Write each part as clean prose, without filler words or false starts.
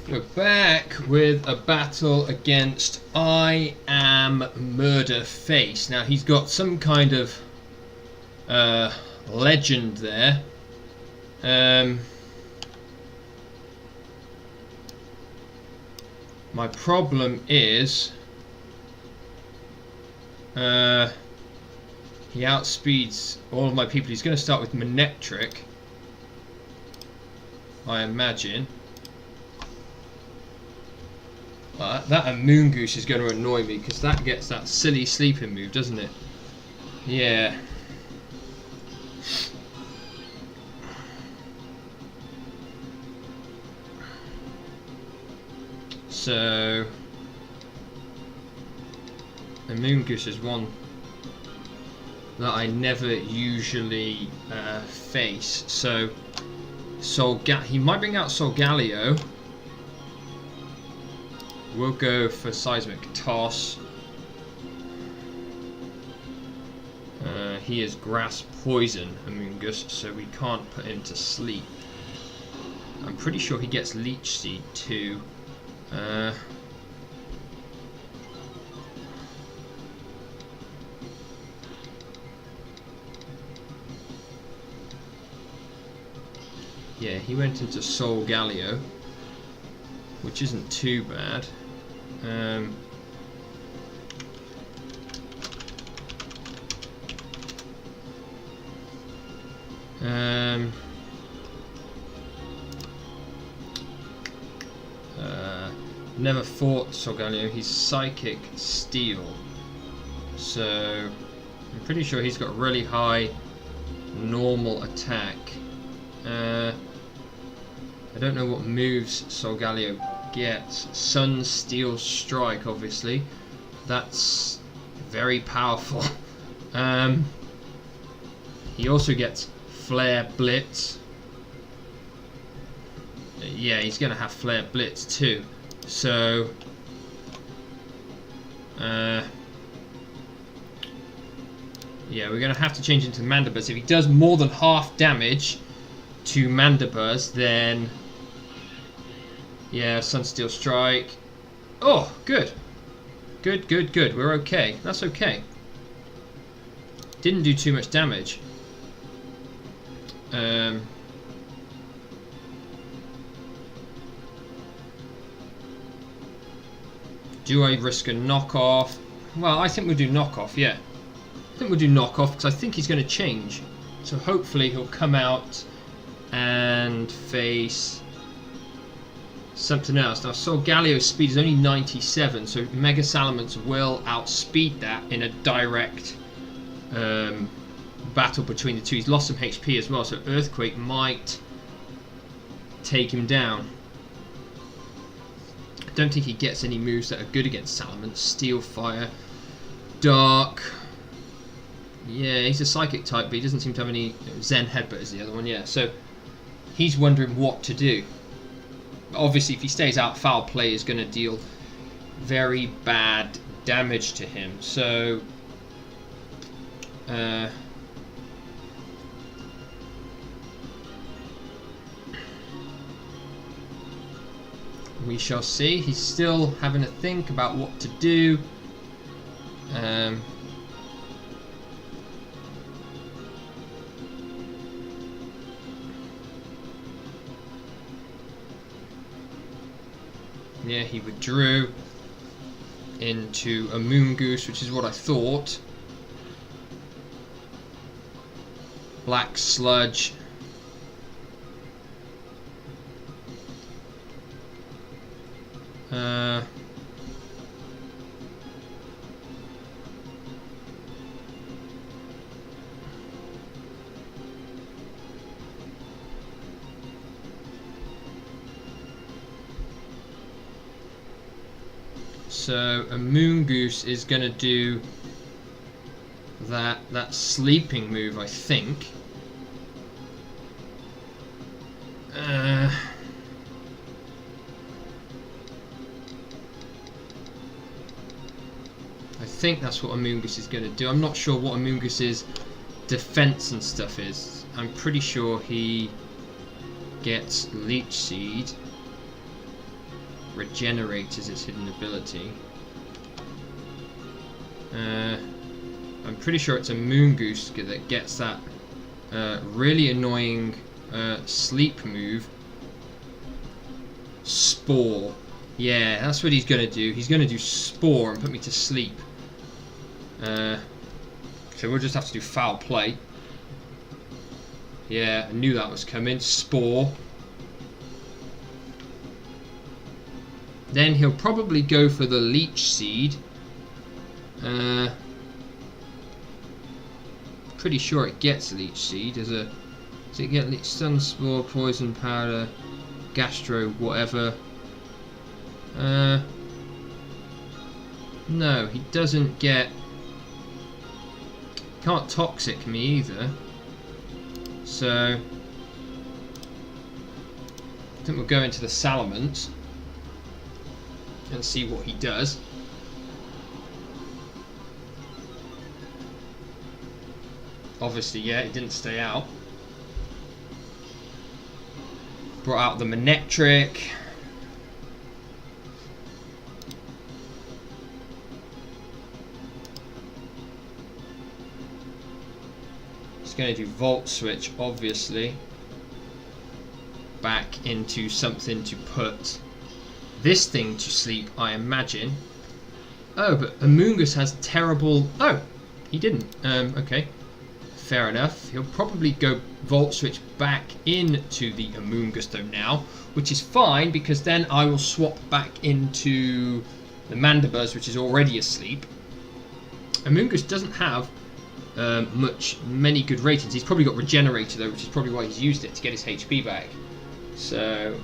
We're back with a battle against IAmMurdrFace. Now he's got some kind of legend there. My problem is he outspeeds all of my people. He's going to start with Manectric, I imagine. That Amoongoose is going to annoy me because that gets that silly sleeping move, doesn't it? Yeah. So Amoongoose is one that I never usually face. So he might bring out Solgaleo. We'll go for Seismic Toss. He is Grass Poison, Amoongoose, so we can't put him to sleep. I'm pretty sure he gets Leech Seed too. Yeah, he went into Solgaleo, which isn't too bad. Never fought Solgaleo. He's Psychic Steel, so I'm pretty sure he's got really high normal attack. I don't know what moves Solgaleo gets. Sun Steel Strike, obviously. That's very powerful. He also gets Flare Blitz. Yeah, he's going to have Flare Blitz too. So, yeah, we're going to have to change into Mandibuzz. If he does more than half damage to Mandibuzz, then yeah, Sunsteel Strike. Oh, good. Good, good, good. We're okay. That's okay. Didn't do too much damage. Do I risk a knockoff? Well, I think we'll do knockoff, yeah. I think we'll do knockoff because I think he's going to change. So hopefully he'll come out and face something else. Now Solgaleo's speed is only 97, so Mega Salamence will outspeed that in a direct battle between the two. He's lost some HP as well, so Earthquake might take him down. I don't think he gets any moves that are good against Salamence. Steel Fire, Dark. Yeah, he's a Psychic type, but he doesn't seem to have any. Zen Headbutt is the other one, yeah. So he's wondering what to do. Obviously, if he stays out, Foul Play is going to deal very bad damage to him. So, we shall see. He's still having to think about what to do. Yeah, he withdrew into Amoongoose, which is what I thought. Black Sludge. So Amoongoose is going to do that sleeping move, I think. I think that's what Amoongoose is going to do. I'm not sure what Amoongoose is defense and stuff is. I'm pretty sure he gets Leech Seed. Regenerate is its hidden ability. I'm pretty sure it's a Moongoose that gets that really annoying sleep move. Spore. Yeah, that's what he's going to do. He's going to do Spore and put me to sleep. So we'll just have to do Foul Play. Yeah, I knew that was coming. Spore. Then he'll probably go for the Leech Seed. Pretty sure it gets Leech Seed. Does it get Leech Stun, Spore, Poison, Powder, Gastro, whatever? No, he doesn't get... Can't Toxic me either. So I think we'll go into the Salamence and see what he does. Obviously, yeah, it didn't stay out. Brought out the Manectric. It's going to do Volt Switch, obviously. Back into something to put this thing to sleep, I imagine. Oh, but Amoonguss has terrible... Oh, he didn't. Okay. Fair enough. He'll probably go Volt Switch back into the Amoonguss though now, which is fine because then I will swap back into the which is already asleep. Amoonguss doesn't have many good ratings. He's probably got Regenerator though, which is probably why he's used it to get his HP back. So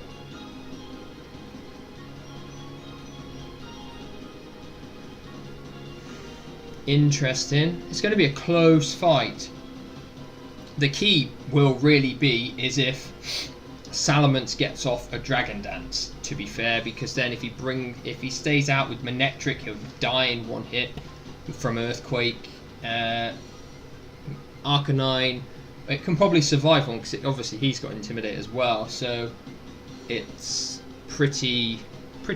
interesting. It's going to be a close fight. The key will really be is if Salamence gets off a Dragon Dance, to be fair, because then if he stays out with Manectric, he'll die in one hit from Earthquake. Arcanine, it can probably survive one because obviously he's got Intimidate as well, so it's pretty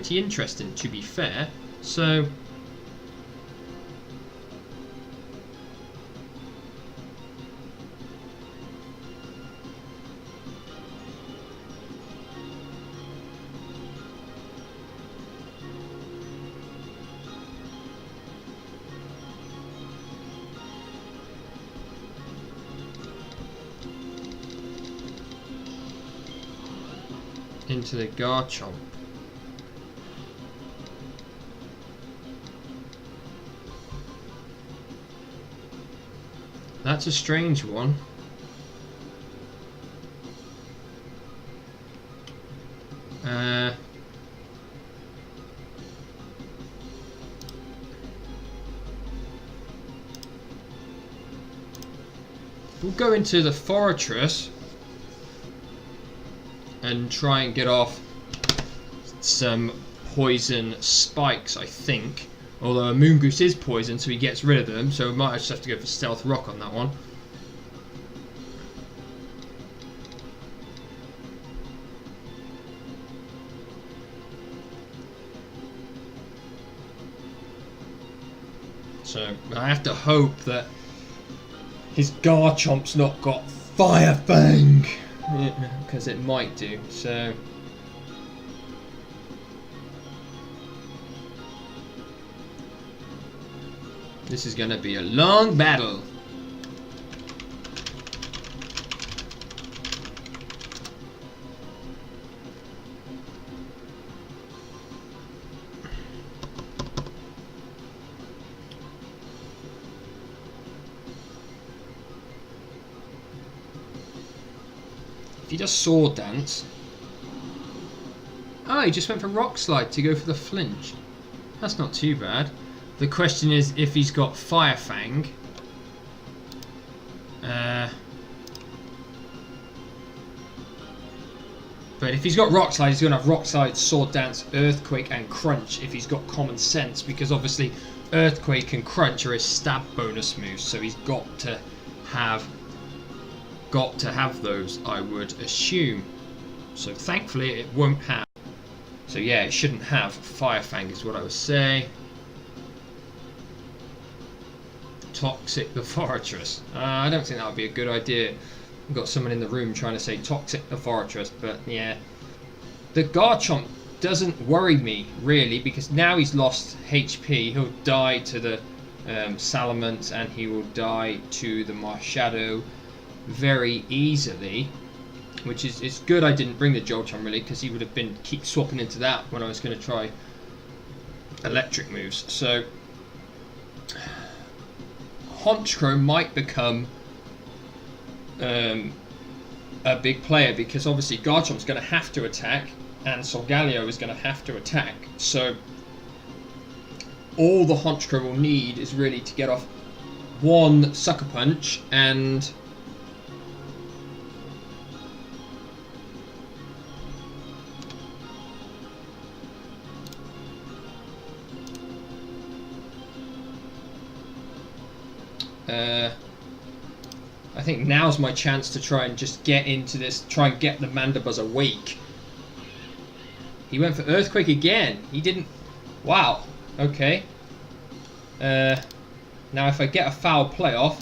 interesting, to be fair. So into the Garchomp. That's a strange one. We'll go into the Fortress and try and get off some poison spikes, I think. Although Amoonguss is poison, so he gets rid of them, so we might just have to go for Stealth Rock on that one. So I have to hope that his Garchomp's not got Fire Fang, because it might do. So this is going to be a long battle. He does Sword Dance. Oh, he just went for Rock Slide to go for the flinch. That's not too bad. The question is if he's got Fire Fang. But if he's got Rock Slide, he's going to have Rock Slide, Sword Dance, Earthquake and Crunch if he's got Common Sense, because obviously Earthquake and Crunch are his stab bonus moves, so he's got to have got to have those, I would assume. So thankfully it won't have. So yeah, it shouldn't have Firefang is what I would say. Toxic the Fortress. I don't think that would be a good idea. We've got someone in the room trying to say toxic the Fortress, but yeah. The Garchomp doesn't worry me really, because now he's lost HP. He'll die to the Salamence, and he will die to the Marshadow very easily, which is it's good I didn't bring the Jolteon really, because he would have been keep swapping into that when I was going to try electric moves. So Honchkrow might become a big player, because obviously Garchomp's going to have to attack and Solgaleo is going to have to attack. So all the Honchkrow will need is really to get off one Sucker Punch and I think now's my chance to try and just get into this, try and get the Mandibuzz awake. He went for Earthquake again. He didn't... Wow. Okay. Now if I get a foul play off,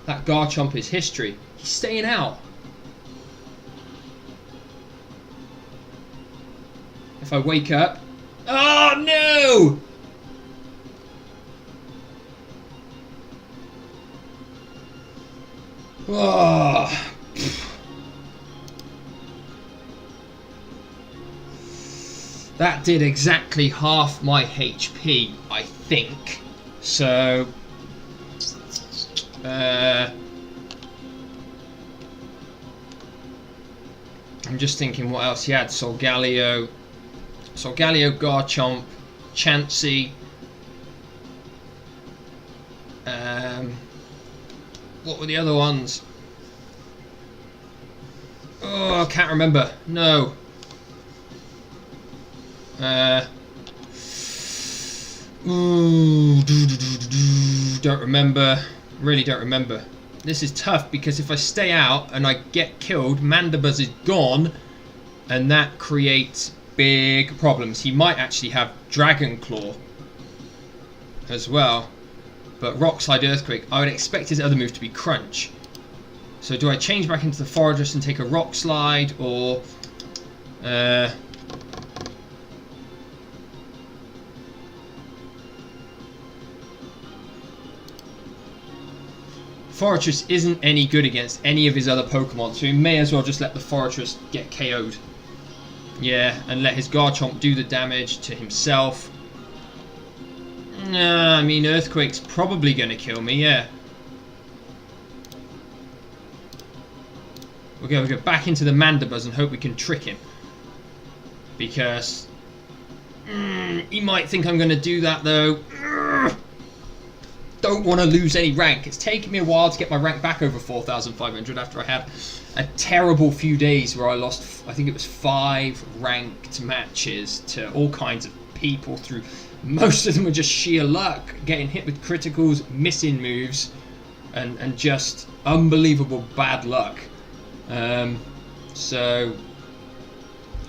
that Garchomp is history. He's staying out. If I wake up... Oh no! Oh. That did exactly half my HP, I think. So, I'm just thinking what else he had. Solgaleo, Garchomp, Chansey. What were the other ones? Oh, I can't remember. No. Don't remember. Really don't remember. This is tough because if I stay out and I get killed, Mandibuzz is gone, and that creates big problems. He might actually have Dragon Claw as well. But Rock Slide Earthquake, I would expect his other move to be Crunch. So do I change back into the Fortress and take a Rock Slide, or Fortress isn't any good against any of his other Pokemon, so he may as well just let the Fortress get KO'd. Yeah, and let his Garchomp do the damage to himself. I mean, Earthquake's probably going to kill me, yeah. We'll go back into the Mandibuzz and hope we can trick him. Because he might think I'm going to do that, though. Don't want to lose any rank. It's taken me a while to get my rank back over 4,500 after I had a terrible few days where I lost, I think it was 5 ranked matches to all kinds of people through... Most of them were just sheer luck, getting hit with criticals, missing moves, and just unbelievable bad luck. So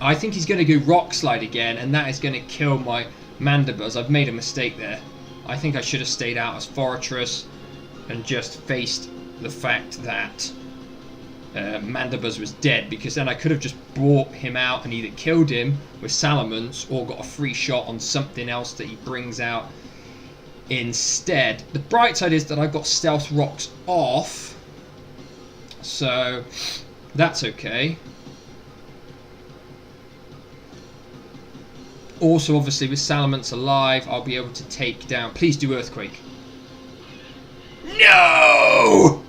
I think he's going to go Rock Slide again, and that is going to kill my Mandibuzz. I've made a mistake there. I think I should have stayed out as Fortress and just faced the fact that Mandibuzz was dead, because then I could have just brought him out and either killed him with Salamence or got a free shot on something else that he brings out instead. The bright side is that I've got Stealth Rocks off, so that's okay. Also, obviously, with Salamence alive, I'll be able to take down... Please do Earthquake. No!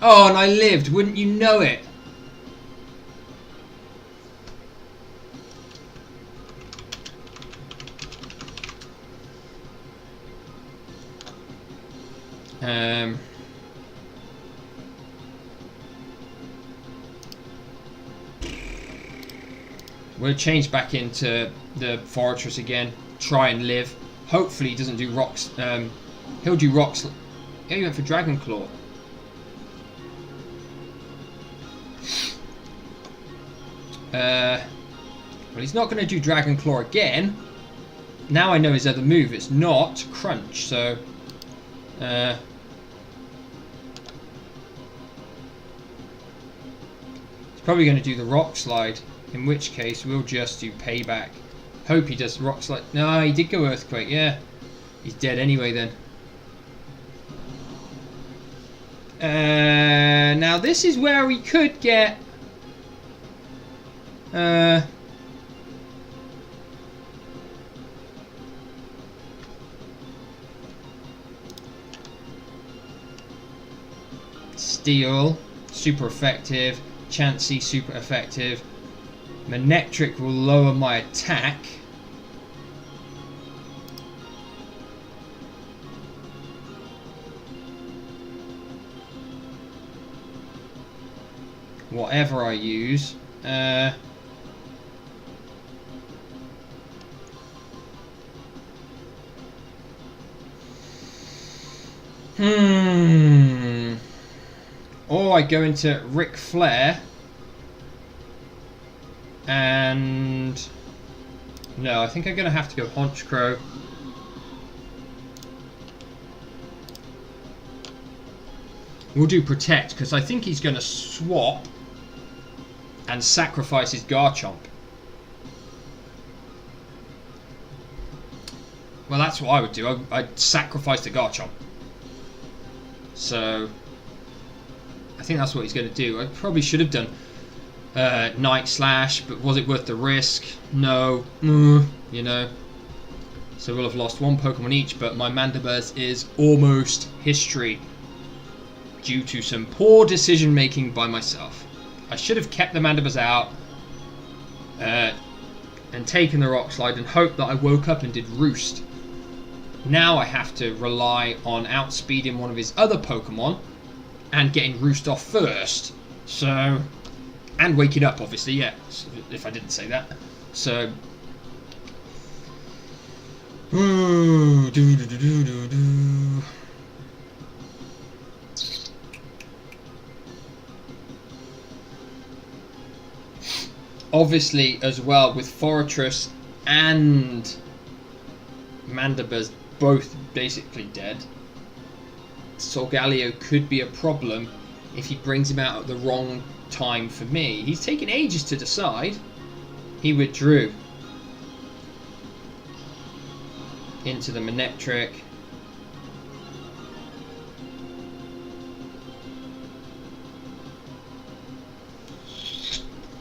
Oh, and I lived. Wouldn't you know it? We'll change back into the Fortress again. Try and live. Hopefully he doesn't do rocks. He'll do rocks. Yeah, he went for Dragon Claw. Well, he's not going to do Dragon Claw again. Now I know his other move. It's not Crunch, so... he's probably going to do the Rock Slide, in which case we'll just do Payback. Hope he does Rock Slide. No, he did go Earthquake, yeah. He's dead anyway then. Now this is where we could get... Steel, super effective. Chansey, super effective. Manectric will lower my attack. Whatever I use. Or I go into Ric Flair. And... no, I think I'm going to have to go Honchkrow. We'll do Protect, because I think he's going to swap and sacrifice his Garchomp. Well, that's what I would do. I'd sacrifice the Garchomp. So, I think that's what he's going to do. I probably should have done Night Slash, but was it worth the risk? No. You know. So we'll have lost one Pokemon each, but my Mandibuzz is almost history due to some poor decision making by myself. I should have kept the Mandibuzz out and taken the Rock Slide and hoped that I woke up and did Roost. Now I have to rely on outspeeding one of his other Pokemon and getting Roost off first. So, and waking up, obviously, yeah, if I didn't say that. So, obviously, as well, with Fortress and Mandibuzz both basically dead, Solgaleo could be a problem if he brings him out at the wrong time for me. He's taken ages to decide. He withdrew into the Manectric.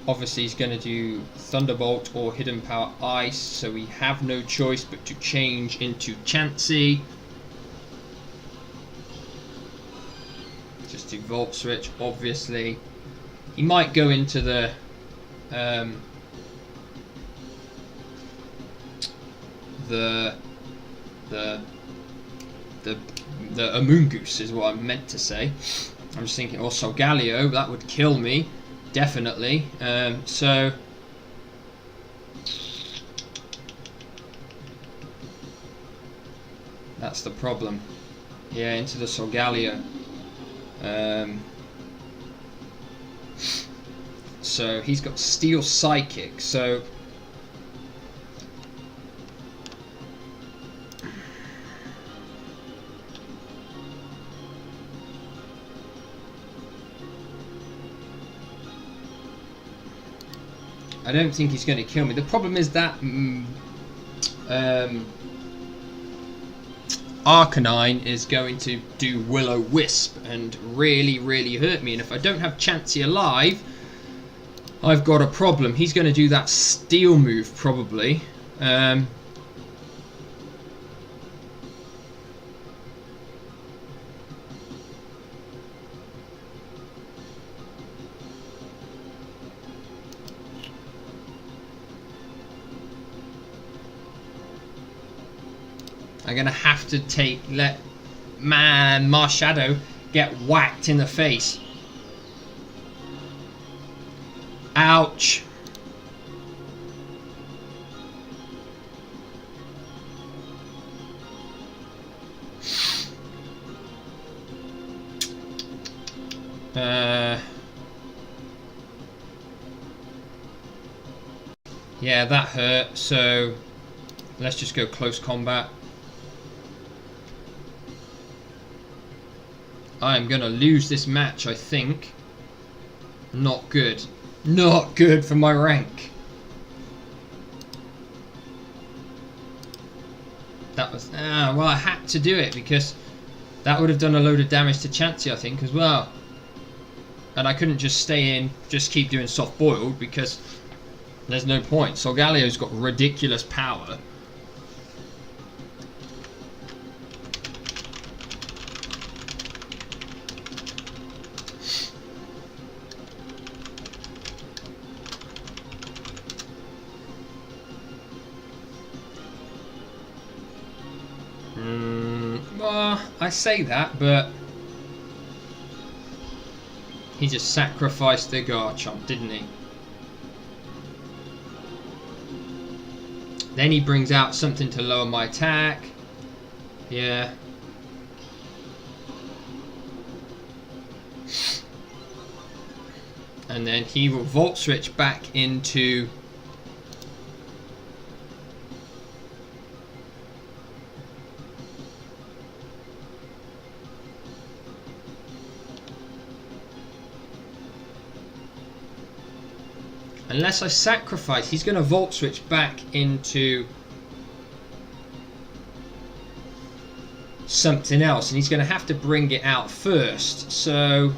Obviously he's going to do Thunderbolt or Hidden Power Ice, so we have no choice but to change into Chansey. Just do Volt Switch, obviously. He might go into the Amoongoose is what I meant to say. I'm just thinking, or Solgaleo, that would kill me. Definitely. So that's the problem. Yeah, into the Solgaleo. So he's got Steel Psychic. So I don't think he's going to kill me. The problem is that Arcanine is going to do Will-O-Wisp and really, really hurt me. And if I don't have Chansey alive, I've got a problem. He's going to do that Steel move, probably. I'm gonna have to let Marshadow get whacked in the face. Ouch. Yeah, that hurt, so let's just go close combat. I'm gonna lose this match, I think. Not good. Not good for my rank. That was... well, I had to do it because that would have done a load of damage to Chansey, I think, as well. And I couldn't just stay in, just keep doing soft boiled because there's no point. Solgaleo's got ridiculous power. Well, I say that, but he just sacrificed the Garchomp, didn't he? Then he brings out something to lower my attack. Yeah. And then he will Volt Switch back into... Unless I sacrifice, he's going to Volt Switch back into something else. And he's going to have to bring it out first. So...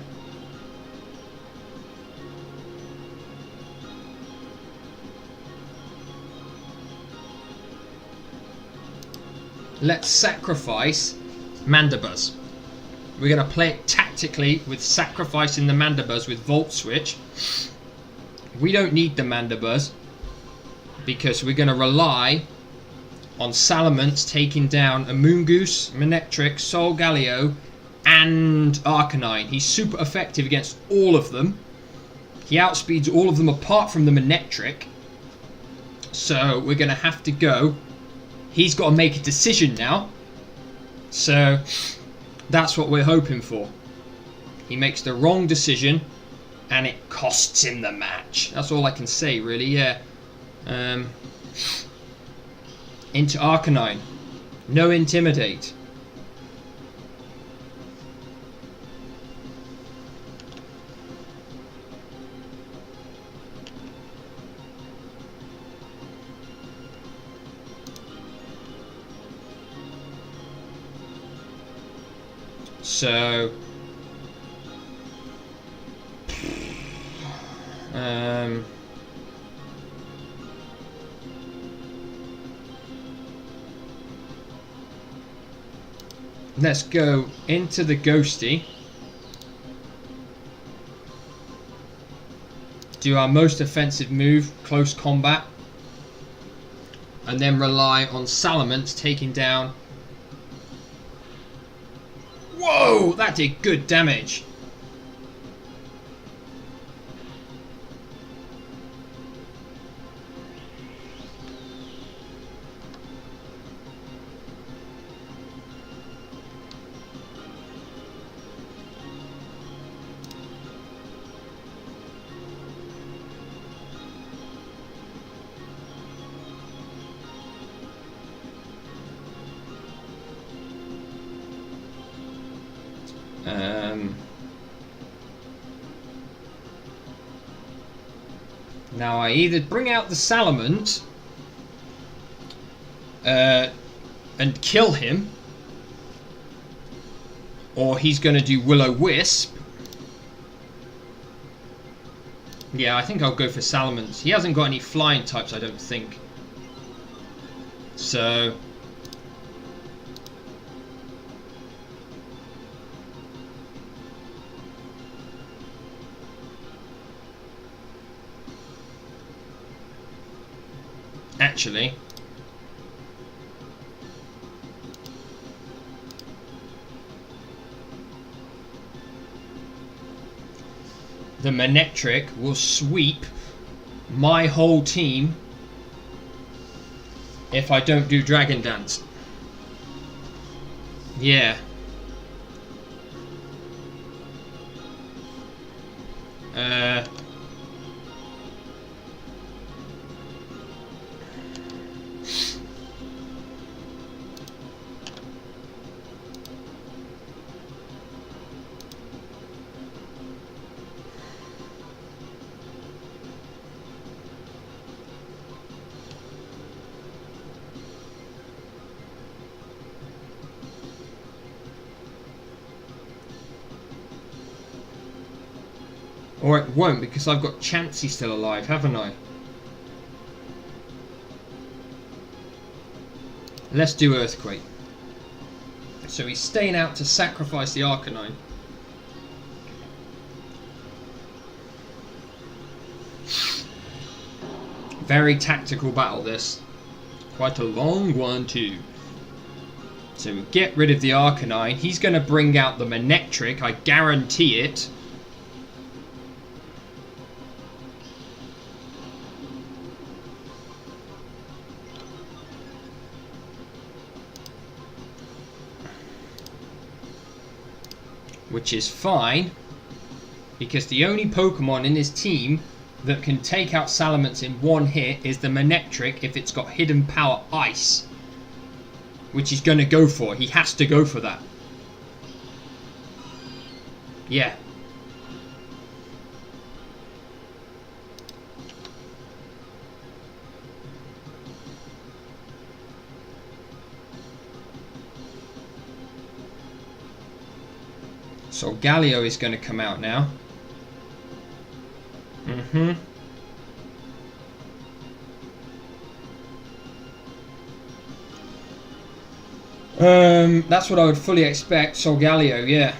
let's sacrifice Mandibuzz. We're going to play it tactically with sacrificing the Mandibuzz with Volt Switch. We don't need the Mandibuzz because we're going to rely on Salamence taking down a Moongoose, Manectric, Solgaleo and Arcanine. He's super effective against all of them. He outspeeds all of them apart from the Manectric. So we're going to have to go. He's got to make a decision now. So that's what we're hoping for. He makes the wrong decision and it costs him the match. That's all I can say, really, yeah. Into Arcanine. No Intimidate. So... let's go into the Ghosty. Do our most offensive move, close combat. And then rely on Salamence taking down... Whoa! That did good damage. Now I either bring out the Salamence and kill him, or he's going to do Will-O-Wisp. Yeah, I think I'll go for Salamence. He hasn't got any flying types, I don't think. So... actually, the Manectric will sweep my whole team if I don't do Dragon Dance. Yeah. Or it won't, because I've got Chansey still alive, haven't I? Let's do Earthquake. So he's staying out to sacrifice the Arcanine. Very tactical battle, this. Quite a long one too. So we get rid of the Arcanine. He's going to bring out the Manectric, I guarantee it. Which is fine, because the only Pokemon in his team that can take out Salamence in one hit is the Manectric if it's got Hidden Power Ice. Which he's going to go for. He has to go for that. Yeah. Solgaleo is going to come out now. That's what I would fully expect. Solgaleo, yeah.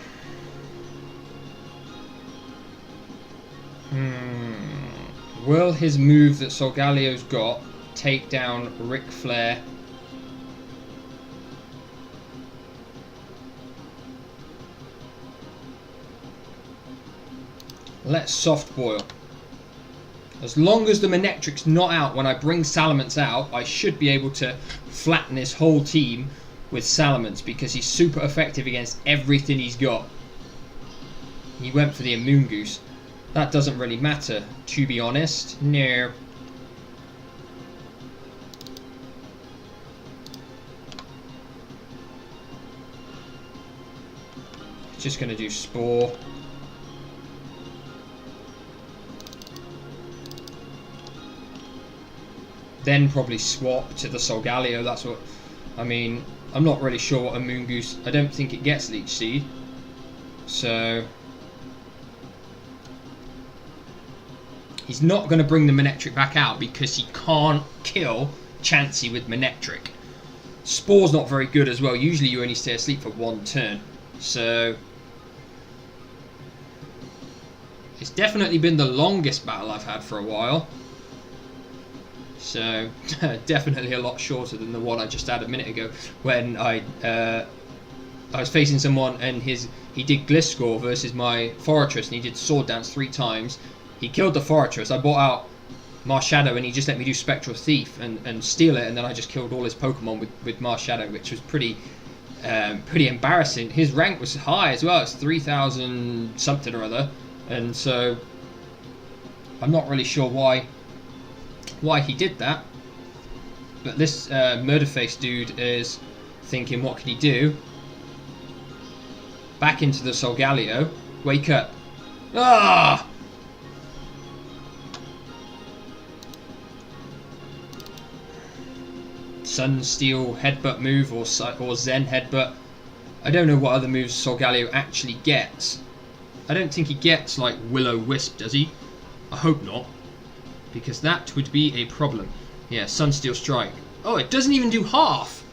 Will his move that Solgaleo's got take down Ric Flair? Let's soft boil. As long as the Manectric's not out when I bring Salamence out, I should be able to flatten his whole team with Salamence, because he's super effective against everything he's got. He went for the Amoongoose. That doesn't really matter, to be honest. No. Just going to do Spore. Then probably swap to the Solgaleo. That's what... I mean, I'm not really sure what a Moongoose... I don't think it gets Leech Seed. So... he's not going to bring the Manectric back out because he can't kill Chansey with Manectric. Spore's not very good as well. Usually you only stay asleep for one turn. So... it's definitely been the longest battle I've had for a while. So, definitely a lot shorter than the one I just had a minute ago, when I was facing someone and he did Gliscor versus my Forretress, and he did Sword Dance 3 times. He killed the Forretress. I brought out Marshadow and he just let me do Spectral Thief and steal it, and then I just killed all his Pokemon with Marshadow, which was pretty embarrassing. His rank was high as well. It's 3,000 something or other, and so I'm not really sure why he did that. But this Murderface dude is thinking, what can he do? Back into the Solgaleo. Wake up. Ah! Sunsteel Headbutt move or Zen Headbutt. I don't know what other moves Solgaleo actually gets. I don't think he gets like Will-O-Wisp, does he? I hope not, because that would be a problem. Yeah, Sunsteel Strike. Oh, it doesn't even do half.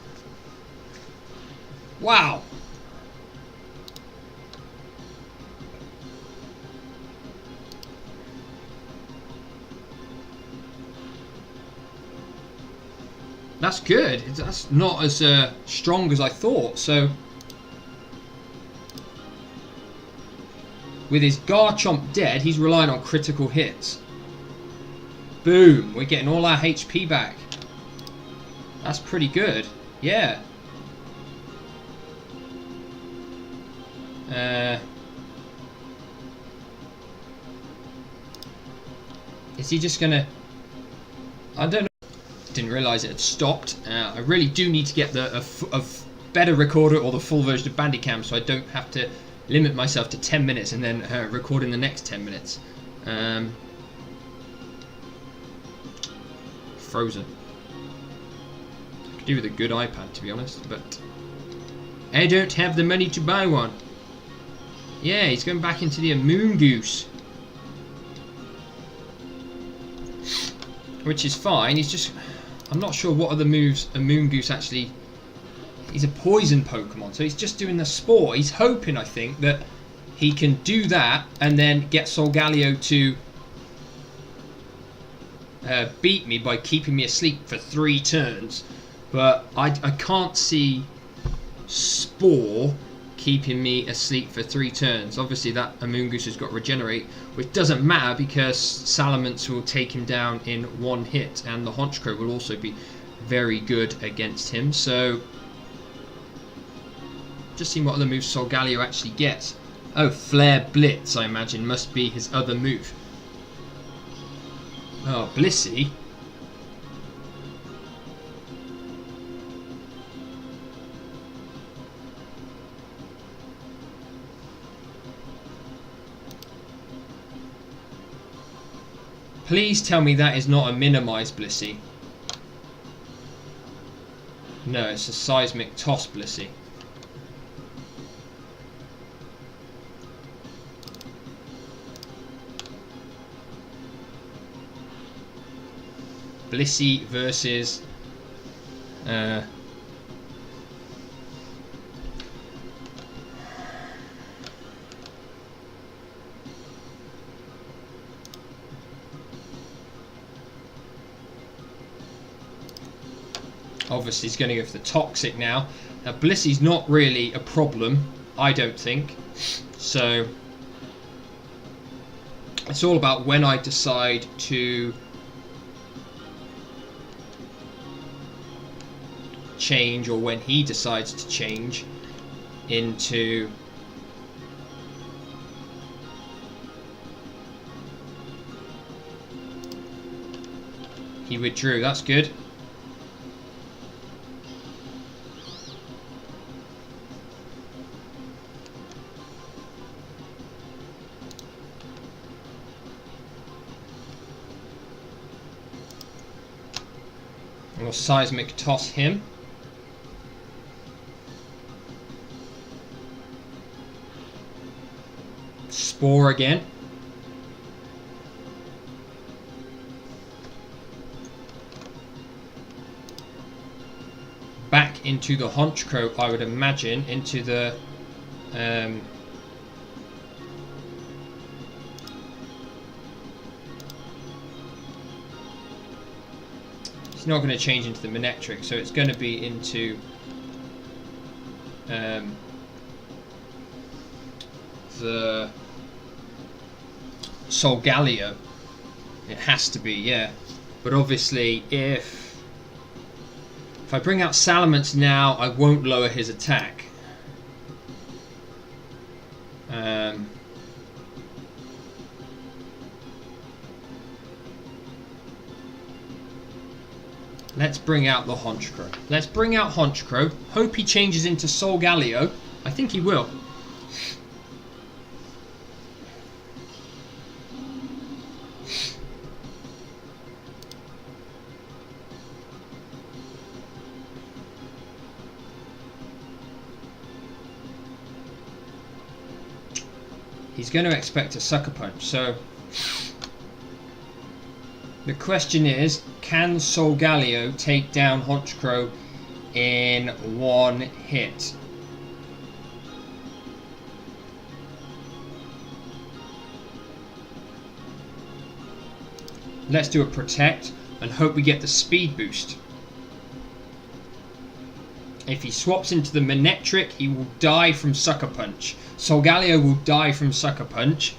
Wow. That's good. That's not as strong as I thought. So, with his Garchomp dead, he's relying on critical hits. Boom. We're getting all our HP back. That's pretty good. Yeah. Is he just gonna... I don't know. Didn't realise it had stopped. I really do need to get a better recorder or the full version of Bandicam, so I don't have to limit myself to 10 minutes and then record in the next 10 minutes. Frozen. Could do with a good iPad, to be honest, but I don't have the money to buy one. Yeah, he's going back into the Amoongoose, which is fine. He's just... I'm not sure what other moves Amoongoose actually... He's a poison Pokemon, so he's just doing the Spore. He's hoping, I think, that he can do that and then get Solgaleo to beat me by keeping me asleep for 3 turns. But I can't see Spore keeping me asleep for 3 turns. Obviously that Amoongoose has got Regenerate, which doesn't matter because Salamence will take him down in 1 hit, and the Honchkrow will also be very good against him. So just seeing what other moves Solgaleo actually gets. Oh, Flare Blitz, I imagine, must be his other move. Oh, Blissey. Please tell me that is not a minimized Blissey. No, it's a Seismic Toss Blissey. Blissey versus obviously he's going to go for the Toxic now. Now Blissey's not really a problem, I don't think. So it's all about when I decide to change, or when he decides to change into he withdrew. That's good. We'll Seismic Toss him. Spore again. Back into the Honchkrow, I would imagine, into the it's not going to change into the Manectric, so it's going to be into the Solgaleo. It has to be, yeah. But obviously, if I bring out Salamence now, I won't lower his attack. Let's bring out the Honchkrow. Let's bring out Honchkrow. Hope he changes into Solgaleo. I think he will. He's going to expect a Sucker Punch, so the question is, can Solgaleo take down Honchkrow in 1 hit? Let's do a Protect and hope we get the speed boost. If he swaps into the Manectric, he will die from Sucker Punch. Solgaleo will die from Sucker Punch,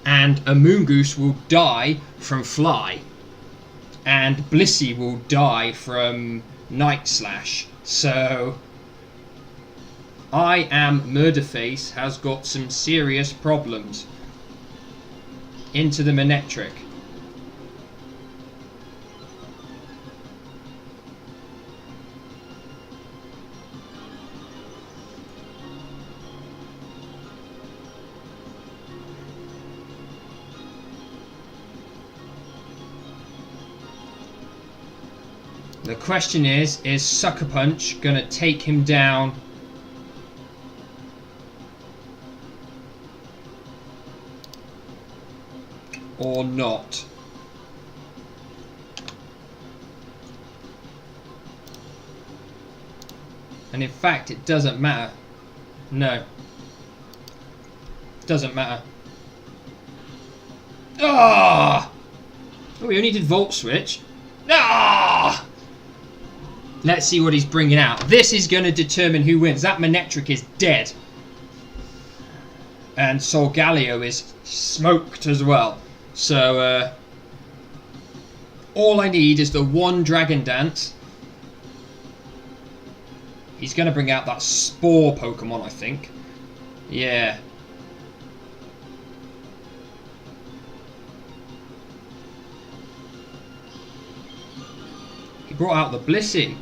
and Amoongoose will die from Fly, and Blissey will die from Night Slash. So IAmMurdrFace has got some serious problems. Into the Manectric. The question is Sucker Punch going to take him down? Or not? And in fact, it doesn't matter. No. Doesn't matter. Ah! Oh, we only did Volt Switch. Ah! Let's see what he's bringing out. This is going to determine who wins. That Manectric is dead. And Solgaleo is smoked as well. So, all I need is the one Dragon Dance. He's going to bring out that Spore Pokemon, I think. Yeah. He brought out the Blissey.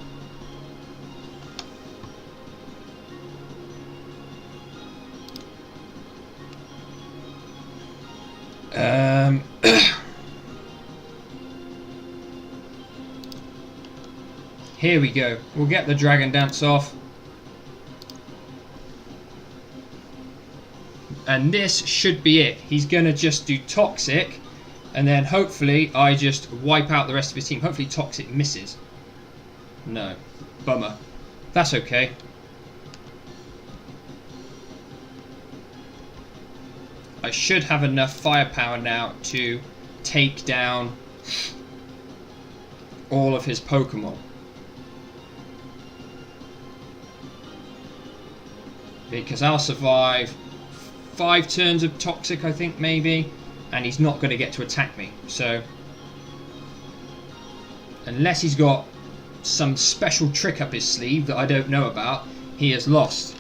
Here we go. We'll get the Dragon Dance off. And this should be it. He's going to just do Toxic. And then hopefully I just wipe out the rest of his team. Hopefully Toxic misses. No. Bummer. That's okay. I should have enough firepower now to take down all of his Pokemon. Because I'll survive 5 turns of Toxic, I think, maybe. And he's not going to get to attack me. So, unless he's got some special trick up his sleeve that I don't know about, he has lost.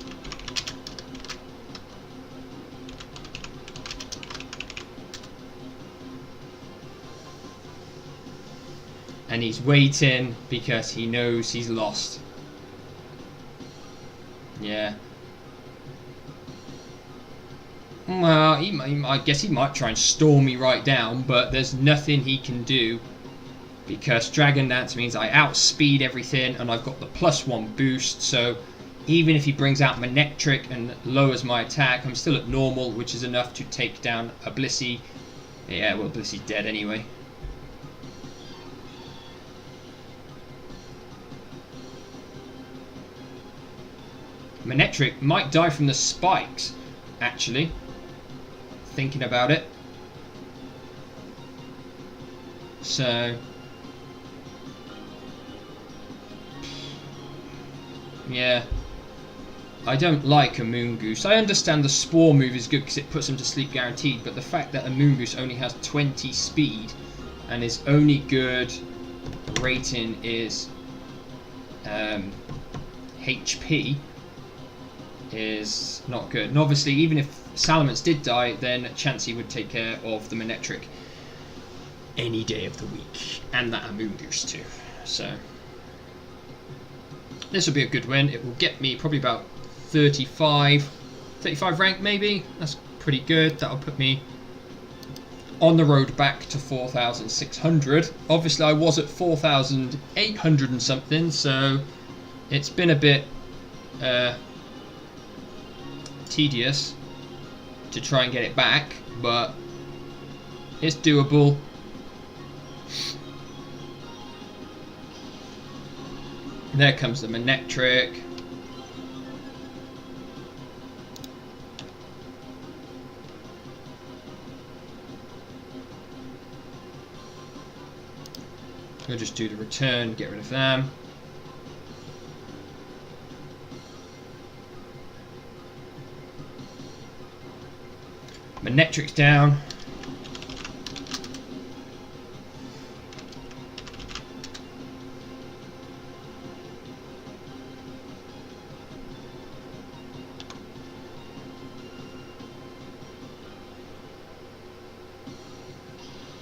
And he's waiting because he knows he's lost. Yeah. Well, I guess he might try and storm me right down, but there's nothing he can do because Dragon Dance means I outspeed everything and I've got the +1 boost, so even if he brings out Manectric and lowers my attack, I'm still at normal, which is enough to take down a Blissey. Yeah, well, Blissey's dead anyway. Manectric might die from the spikes, actually. Thinking about it. So, yeah, I don't like a Moongoose. I understand the Spore move is good because it puts him to sleep guaranteed, but the fact that a Moongoose only has 20 speed and his only good rating is HP is not good. And obviously, even if Salamence did die, then Chansey would take care of the Manectric any day of the week, and that Amoongoose too. So this will be a good win. It will get me probably about 35 rank maybe. That's pretty good. That'll put me on the road back to 4,600. Obviously I was at 4,800 and something, so it's been a bit tedious to try and get it back, but it's doable. There comes the Manectric. We'll just do the return, get rid of them. Manectric's down.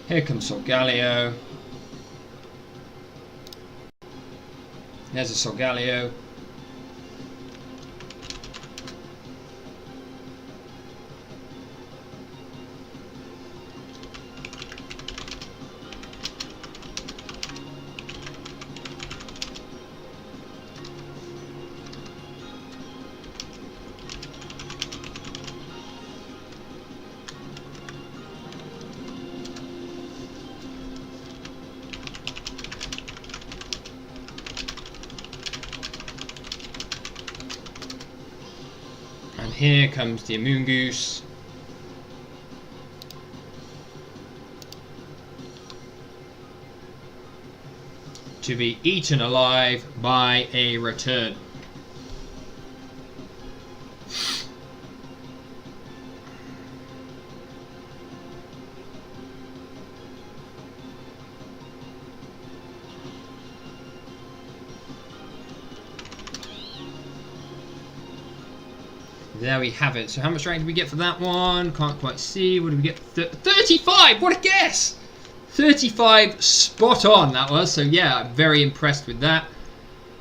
Here comes Solgaleo. There's a Solgaleo. here comes the Amoongoose. To be eaten alive by a return. There we have it. So how much rank did we get for that one? Can't quite see. What did we get? 35! What a guess! 35 spot on that was. So yeah, I'm very impressed with that.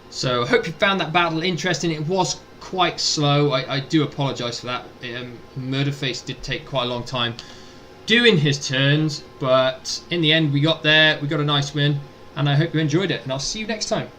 So I hope you found that battle interesting. It was quite slow. I do apologise for that. IAmMurdrFace did take quite a long time doing his turns. But in the end, we got there. We got a nice win. And I hope you enjoyed it. And I'll see you next time.